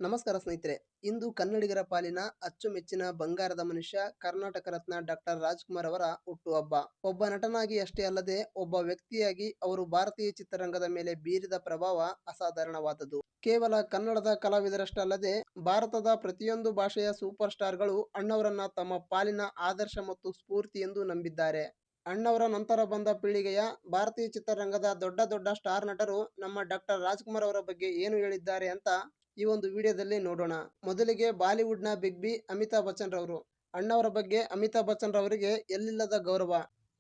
ನಮಸ್ಕಾರ ಸ್ನೇಹಿತರೆ. ಇಂದು ಕನ್ನಡಿಗರ ಪಾಲಿನ ಅಚ್ಚುಮೆಚ್ಚಿನ ಬಂಗಾರದ ಮನುಷ್ಯ ಕರ್ನಾಟಕ ರತ್ನ ಡಾಕ್ಟರ್ ರಾಜ್‌ಕುಮಾರ್ ಅವರ ಹುಟ್ಟುಹಬ್ಬ. ಒಬ್ಬ ನಟನಾಗಿ ಅಷ್ಟೇ ಅಲ್ಲದೆ ಒಬ್ಬ ವ್ಯಕ್ತಿಯಾಗಿ ಅವರು ಭಾರತೀಯ ಚಿತ್ರರಂಗದ ಮೇಲೆ ಬೀರಿದ ಪ್ರಭಾವ ಅಸಾಧಾರಣವಾದುದು. ಕೇವಲ ಕನ್ನಡದ ಕಲಾವಿದರಷ್ಟೇ ಅಲ್ಲದೆ ಭಾರತದ ಪ್ರತಿಯೊಂದು ಭಾಷೆಯ ಸೂಪರ್ ಸ್ಟಾರ್‌ಗಳು ಅಣ್ಣಾವ್ರನ್ನ ತಮ್ಮ ಪಾಲಿನ ಆದರ್ಶ ಮತ್ತು ಸ್ಫೂರ್ತಿ ಎಂದು ನಂಬಿದ್ದಾರೆ. ಅಣ್ಣಾವ್ರ ನಂತರ ಬಂದ ಪೀಳಿಗೆಯ ಭಾರತೀಯ ಚಿತ್ರರಂಗದ ದೊಡ್ಡ ದೊಡ್ಡ ಸ್ಟಾರ್ ನಟರು ನಮ್ಮ ಡಾಕ್ಟರ್ ರಾಜ್‌ಕುಮಾರ್ ಅವರ ಬಗ್ಗೆ ಏನು ಹೇಳಿದ್ದಾರೆ ಅಂತ ಈ ಒಂದು ವಿಡಿಯೋದಲ್ಲಿ ನೋಡೋಣ. ಮೊದಲಿಗೆ ಬಾಲಿವುಡ್‌ನ ಬಿಗ್ ಬಿ ಅಮಿತಾಬ್ ಬಚ್ಚನ್ ರವರು. ಅಣ್ಣಾವ್ರ ಬಗ್ಗೆ ಅಮಿತಾಬ್ ಬಚ್ಚನ್ ರವರಿಗೆ ಎಲ್ಲಿಲ್ಲದ ಗೌರವ.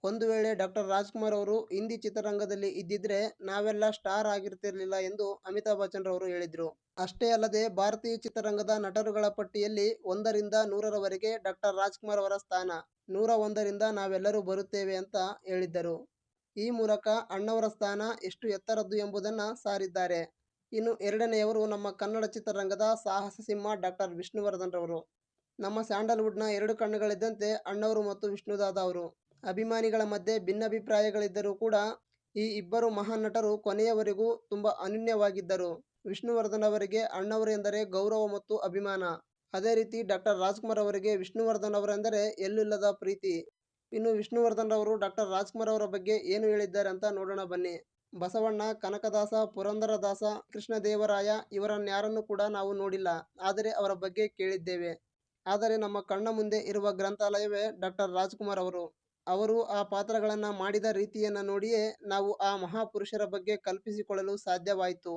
ಒಂದು ವೇಳೆ ಡಾಕ್ಟರ್ ರಾಜ್‌ಕುಮಾರ್ ಅವರು ಹಿಂದಿ ಚಿತ್ರರಂಗದಲ್ಲಿ ಇದ್ದಿದ್ರೆ ನಾವೆಲ್ಲ ಸ್ಟಾರ್ ಆಗಿರ್ತಿರ್ಲಿಲ್ಲ ಎಂದು ಅಮಿತಾಬ್ ಬಚ್ಚನ್ ರವರು ಹೇಳಿದ್ರು. ಅಷ್ಟೇ ಅಲ್ಲದೆ ಭಾರತೀಯ ಚಿತ್ರರಂಗದ ನಟರುಗಳ ಪಟ್ಟಿಯಲ್ಲಿ 1ರಿಂದ 100ರವರೆಗೆ ಡಾಕ್ಟರ್ ರಾಜ್‌ಕುಮಾರ್ ಅವರ ಸ್ಥಾನ. 101ರಿಂದ ನಾವೆಲ್ಲರೂ ಬರುತ್ತೇವೆ ಅಂತ ಹೇಳಿದ್ದರು. ಈ ಮೂಲಕ ಅಣ್ಣಾವ್ರ ಸ್ಥಾನ ಎಷ್ಟು ಎತ್ತರದ್ದು ಎಂಬುದನ್ನ ಸಾರಿದ್ದಾರೆ. ಇನ್ನು ಎರಡನೆಯವರು ನಮ್ಮ ಕನ್ನಡ ಚಿತ್ರರಂಗದ ಸಾಹಸ ಸಿಂಹ ಡಾಕ್ಟರ್ ವಿಷ್ಣುವರ್ಧನ್ ರವರು. ನಮ್ಮ ಸ್ಯಾಂಡಲ್‌ವುಡ್‌ನ ಎರಡು ಕಣ್ಣುಗಳಿದ್ದಂತೆ ಅಣ್ಣಾವ್ರು ಮತ್ತು ವಿಷ್ಣುದಾದ ಅವರು. ಅಭಿಮಾನಿಗಳ ಮಧ್ಯೆ ಭಿನ್ನಾಭಿಪ್ರಾಯಗಳಿದ್ದರೂ ಕೂಡ ಈ ಇಬ್ಬರು ಮಹಾನ್ ನಟರು ಕೊನೆಯವರೆಗೂ ತುಂಬಾ ಅನನ್ಯವಾಗಿದ್ದರು. ವಿಷ್ಣುವರ್ಧನ್ ಅವರಿಗೆ ಅಣ್ಣಾವ್ರು ಎಂದರೆ ಗೌರವ ಮತ್ತು ಅಭಿಮಾನ. ಅದೇ ರೀತಿ ಡಾಕ್ಟರ್ ರಾಜ್‌ಕುಮಾರ್ ಅವರಿಗೆ ವಿಷ್ಣುವರ್ಧನ್ ಅವರೆಂದರೆ ಎಲ್ಲಿಲ್ಲದ ಪ್ರೀತಿ. ಇನ್ನು ವಿಷ್ಣುವರ್ಧನ್ ರವರು ಡಾಕ್ಟರ್ ರಾಜ್‌ಕುಮಾರ್ ಅವರ ಬಗ್ಗೆ ಏನು ಹೇಳಿದ್ದಾರೆ ಅಂತ ನೋಡೋಣ ಬನ್ನಿ. ಬಸವಣ್ಣ, ಕನಕದಾಸ, ಪುರಂದರದಾಸ, ಕೃಷ್ಣದೇವರಾಯ ಇವರನ್ಯಾರನ್ನೂ ಕೂಡ ನಾವು ನೋಡಿಲ್ಲ. ಆದರೆ ಅವರ ಬಗ್ಗೆ ಕೇಳಿದ್ದೇವೆ. ಆದರೆ ನಮ್ಮ ಕಣ್ಣ ಮುಂದೆ ಇರುವ ಗ್ರಂಥಾಲಯವೇ ಡಾಕ್ಟರ್ ರಾಜ್‌ಕುಮಾರ್ ಅವರು. ಅವರು ಆ ಪಾತ್ರಗಳನ್ನ ಮಾಡಿದ ರೀತಿಯನ್ನ ನೋಡಿಯೇ ನಾವು ಆ ಮಹಾಪುರುಷರ ಬಗ್ಗೆ ಕಲ್ಪಿಸಿಕೊಳ್ಳಲು ಸಾಧ್ಯವಾಯಿತು.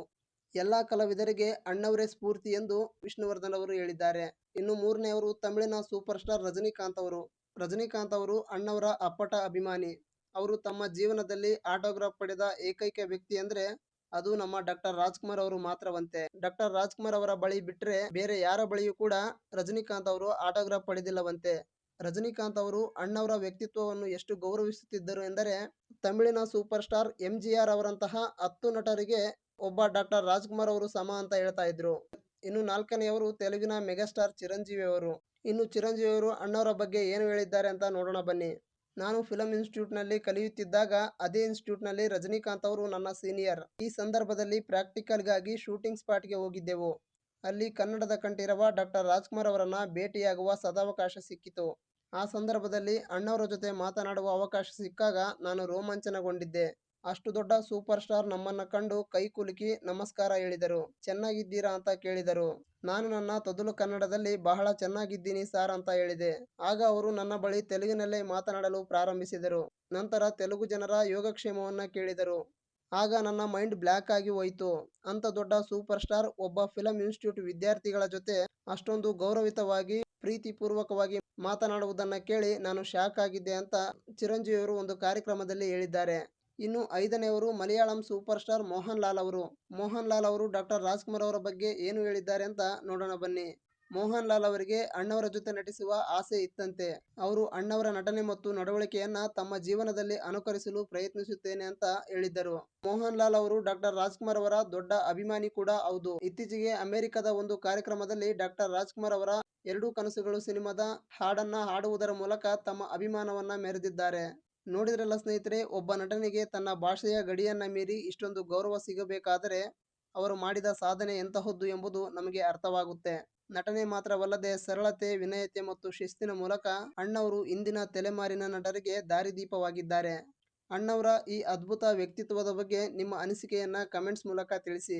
ಎಲ್ಲಾ ಕಲಾವಿದರಿಗೆ ಅಣ್ಣಾವ್ರೇ ಸ್ಫೂರ್ತಿ ಎಂದು ವಿಷ್ಣುವರ್ಧನ್ ಅವರು ಹೇಳಿದ್ದಾರೆ. ಇನ್ನು ಮೂರನೆಯವರು ತಮಿಳಿನ ಸೂಪರ್ ಸ್ಟಾರ್ ರಜನಿಕಾಂತ್ ಅವರು. ರಜನಿಕಾಂತ್ ಅವರು ಅಣ್ಣಾವ್ರ ಅಪ್ಪಟ ಅಭಿಮಾನಿ. ಅವರು ತಮ್ಮ ಜೀವನದಲ್ಲಿ ಆಟೋಗ್ರಾಫ್ ಪಡೆದ ಏಕೈಕ ವ್ಯಕ್ತಿ ಅಂದ್ರೆ ಅದು ನಮ್ಮ ಡಾಕ್ಟರ್ ರಾಜ್‌ಕುಮಾರ್ ಅವರು ಮಾತ್ರವಂತೆ. ಡಾಕ್ಟರ್ ರಾಜ್‌ಕುಮಾರ್ ಅವರ ಬಳಿ ಬಿಟ್ರೆ ಬೇರೆ ಯಾರ ಬಳಿಯೂ ಕೂಡ ರಜನಿಕಾಂತ್ ಅವರು ಆಟೋಗ್ರಾಫ್ ಪಡೆದಿಲ್ಲವಂತೆ. ರಜನಿಕಾಂತ್ ಅವರು ಅಣ್ಣಾವ್ರ ವ್ಯಕ್ತಿತ್ವವನ್ನು ಎಷ್ಟು ಗೌರವಿಸುತ್ತಿದ್ದರು ಎಂದರೆ ತಮಿಳಿನ ಸೂಪರ್ ಸ್ಟಾರ್ ಎಂಜಿಆರ್ ಅವರಂತಹ 10 ನಟರಿಗೆ ಒಬ್ಬ ಡಾಕ್ಟರ್ ರಾಜ್‌ಕುಮಾರ್ ಅವರು ಸಮ ಅಂತ ಹೇಳ್ತಾ ಇದ್ರು. ಇನ್ನು ನಾಲ್ಕನೆಯವರು ತೆಲುಗಿನ ಮೆಗಾಸ್ಟಾರ್ ಚಿರಂಜೀವಿ ಅವರು. ಇನ್ನು ಚಿರಂಜೀವಿ ಅವರು ಅಣ್ಣಾವ್ರ ಬಗ್ಗೆ ಏನು ಹೇಳಿದ್ದಾರೆ ಅಂತ ನೋಡೋಣ ಬನ್ನಿ. ನಾನು ಫಿಲಂ ಇನ್ಸ್ಟಿಟ್ಯೂಟ್‌ನಲ್ಲಿ ಕಲಿಯುತ್ತಿದ್ದಾಗ ಅದೇ ಇನ್ಸ್ಟಿಟ್ಯೂಟ್‌ನಲ್ಲಿ ರಜನಿಕಾಂತ್ ಅವರು ನನ್ನ ಸೀನಿಯರ್. ಈ ಸಂದರ್ಭದಲ್ಲಿ ಪ್ರಾಕ್ಟಿಕಲ್‌ಗಾಗಿ ಶೂಟಿಂಗ್ ಸ್ಪಾಟ್‌ಗೆ ಹೋಗಿದ್ದೆವು. ಅಲ್ಲಿ ಕನ್ನಡದ ಕಂಠೀರವ ಡಾಕ್ಟರ್ ರಾಜ್‌ಕುಮಾರ್ ಅವರನ್ನ ಭೇಟಿಯಾಗುವ ಸದವಕಾಶ ಸಿಕ್ಕಿತು. ಆ ಸಂದರ್ಭದಲ್ಲಿ ಅಣ್ಣಾವ್ರ ಜೊತೆ ಮಾತನಾಡುವ ಅವಕಾಶ ಸಿಕ್ಕಾಗ ನಾನು ರೋಮಾಂಚನಗೊಂಡಿದ್ದೆ. ಅಷ್ಟು ದೊಡ್ಡ ಸೂಪರ್ ಸ್ಟಾರ್ ನಮ್ಮನ್ನ ಕಂಡು ಕೈಕುಲುಕಿ ನಮಸ್ಕಾರ ಹೇಳಿದರು. ಚೆನ್ನಾಗಿದ್ದೀರಾ ಅಂತ ಕೇಳಿದರು. ನಾನು ನನ್ನ ತೊದಲು ಕನ್ನಡದಲ್ಲಿ ಬಹಳ ಚೆನ್ನಾಗಿದ್ದೀನಿ ಸಾರ್ ಅಂತ ಹೇಳಿದೆ. ಆಗ ಅವರು ನನ್ನ ಬಳಿ ತೆಲುಗಿನಲ್ಲೇ ಮಾತನಾಡಲು ಪ್ರಾರಂಭಿಸಿದರು. ನಂತರ ತೆಲುಗು ಜನರ ಯೋಗಕ್ಷೇಮವನ್ನ ಕೇಳಿದರು. ಆಗ ನನ್ನ ಮೈಂಡ್ ಬ್ಲಾಕ್ ಆಗಿ ಹೋಯಿತು. ಅಂತ ದೊಡ್ಡ ಸೂಪರ್ ಸ್ಟಾರ್ ಒಬ್ಬ ಫಿಲಂ ಇನ್ಸ್ಟಿಟ್ಯೂಟ್ ವಿದ್ಯಾರ್ಥಿಗಳ ಜೊತೆ ಅಷ್ಟೊಂದು ಗೌರವಿತವಾಗಿ ಪ್ರೀತಿಪೂರ್ವಕವಾಗಿ ಮಾತನಾಡುವುದನ್ನ ಕೇಳಿ ನಾನು ಶಾಕ್ ಆಗಿದ್ದೆ ಅಂತ ಚಿರಂಜೀವಿಯವರು ಒಂದು ಕಾರ್ಯಕ್ರಮದಲ್ಲಿ ಹೇಳಿದ್ದಾರೆ. ಇನ್ನು ಐದನೆಯವರು ಮಲಯಾಳಂ ಸೂಪರ್ ಸ್ಟಾರ್ ಮೋಹನ್ ಲಾಲ್ ಅವರು. ಮೋಹನ್ ಲಾಲ್ ಅವರು ಡಾಕ್ಟರ್ ರಾಜ್‌ಕುಮಾರ್ ಅವರ ಬಗ್ಗೆ ಏನು ಹೇಳಿದ್ದಾರೆ ಅಂತ ನೋಡೋಣ ಬನ್ನಿ. ಮೋಹನ್ ಲಾಲ್ ಅವರಿಗೆ ಅಣ್ಣಾವ್ರ ಜೊತೆ ನಟಿಸುವ ಆಸೆ ಇತ್ತಂತೆ. ಅವರು ಅಣ್ಣಾವ್ರ ನಟನೆ ಮತ್ತು ನಡವಳಿಕೆಯನ್ನ ತಮ್ಮ ಜೀವನದಲ್ಲಿ ಅನುಕರಿಸಲು ಪ್ರಯತ್ನಿಸುತ್ತೇನೆ ಅಂತ ಹೇಳಿದ್ದರು. ಮೋಹನ್ ಲಾಲ್ ಅವರು ಡಾಕ್ಟರ್ ರಾಜ್‌ಕುಮಾರ್ ಅವರ ದೊಡ್ಡ ಅಭಿಮಾನಿ ಕೂಡ ಹೌದು. ಇತ್ತೀಚೆಗೆ ಅಮೆರಿಕದ ಒಂದು ಕಾರ್ಯಕ್ರಮದಲ್ಲಿ ಡಾಕ್ಟರ್ ರಾಜ್‌ಕುಮಾರ್ ಅವರ ಎರಡು ಕನಸುಗಳು ಸಿನಿಮಾದ ಹಾಡನ್ನ ಹಾಡುವುದರ ಮೂಲಕ ತಮ್ಮ ಅಭಿಮಾನವನ್ನ ಮೆರೆದಿದ್ದಾರೆ. ನೋಡಿದ್ರಲ್ಲ ಸ್ನೇಹಿತರೆ, ಒಬ್ಬ ನಟನಿಗೆ ತನ್ನ ಭಾಷೆಯ ಗಡಿಯನ್ನ ಮೀರಿ ಇಷ್ಟೊಂದು ಗೌರವ ಸಿಗಬೇಕಾದರೆ ಅವರು ಮಾಡಿದ ಸಾಧನೆ ಎಂತಹದ್ದು ಎಂಬುದು ನಮಗೆ ಅರ್ಥವಾಗುತ್ತೆ. ನಟನೆ ಮಾತ್ರವಲ್ಲದೆ ಸರಳತೆ, ವಿನಯತೆ ಮತ್ತು ಶಿಸ್ತಿನ ಮೂಲಕ ಅಣ್ಣಾವ್ರು ಇಂದಿನ ತಲೆಮಾರಿನ ನಟರಿಗೆ ದಾರಿದೀಪವಾಗಿದ್ದಾರೆ. ಅಣ್ಣಾವ್ರ ಈ ಅದ್ಭುತ ವ್ಯಕ್ತಿತ್ವದ ಬಗ್ಗೆ ನಿಮ್ಮ ಅನಿಸಿಕೆಯನ್ನ ಕಮೆಂಟ್ಸ್ ಮೂಲಕ ತಿಳಿಸಿ.